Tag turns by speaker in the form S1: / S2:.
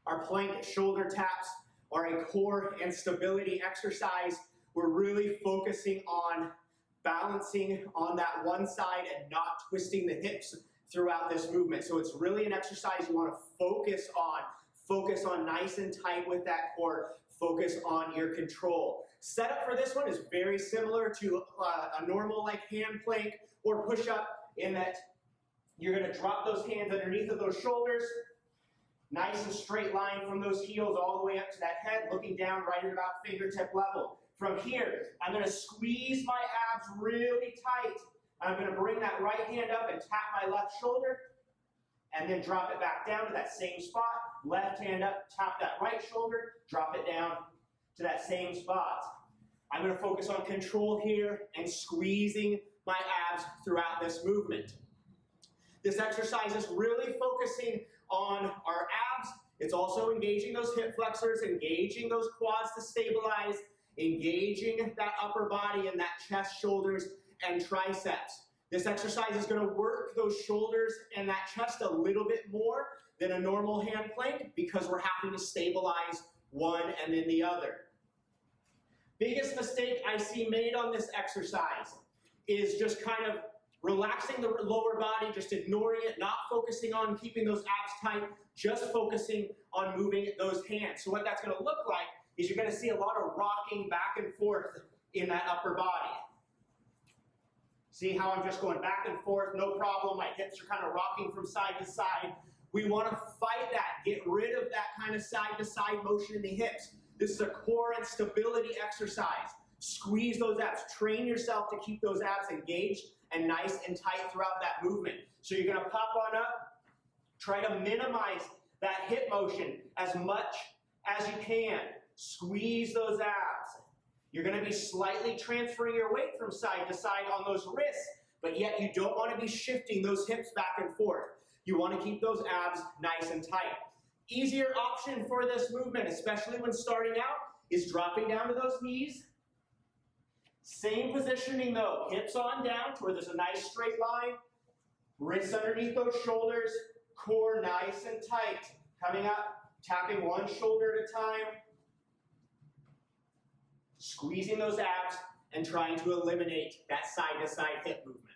S1: Our plank shoulder taps are a core and stability exercise. We're really focusing on balancing on that one side and not twisting the hips throughout this movement. So it's really an exercise you want to focus on. Focus on nice and tight with that core. Focus on your control. Setup for this one is very similar to a normal like hand plank or push-up, in that you're going to drop those hands underneath of those shoulders. Nice and straight line from those heels all the way up to that head, looking down right at about fingertip level. From here, I'm going to squeeze my abs really tight. I'm going to bring that right hand up and tap my left shoulder, and then drop it back down to that same spot. Left hand up, tap that right shoulder, drop it down to that same spot. I'm going to focus on control here and squeezing my abs throughout this movement. This exercise is really focusing on our abs. It's also engaging those hip flexors, engaging those quads to stabilize, engaging that upper body and that chest, shoulders, and triceps. This exercise is going to work those shoulders and that chest a little bit more than a normal hand plank because we're having to stabilize one and then the other. Biggest mistake I see made on this exercise is just kind of relaxing the lower body, just ignoring it, not focusing on keeping those abs tight, just focusing on moving those hands. So what that's going to look like is you're going to see a lot of rocking back and forth in that upper body. See how I'm just going back and forth, no problem. My hips are kind of rocking from side to side. We want to fight that, get rid of that kind of side-to-side motion in the hips. This is a core and stability exercise. Squeeze those abs. Train yourself to keep those abs engaged and nice and tight throughout that movement. So you're going to pop on up. Try to minimize that hip motion as much as you can. Squeeze those abs. You're going to be slightly transferring your weight from side to side on those wrists, but yet you don't want to be shifting those hips back and forth. You want to keep those abs nice and tight. Easier option for this movement, especially when starting out, is dropping down to those knees. Same positioning though, hips on down to where there's a nice straight line, wrists underneath those shoulders, core nice and tight. Coming up, tapping one shoulder at a time, squeezing those abs and trying to eliminate that side-to-side hip movement.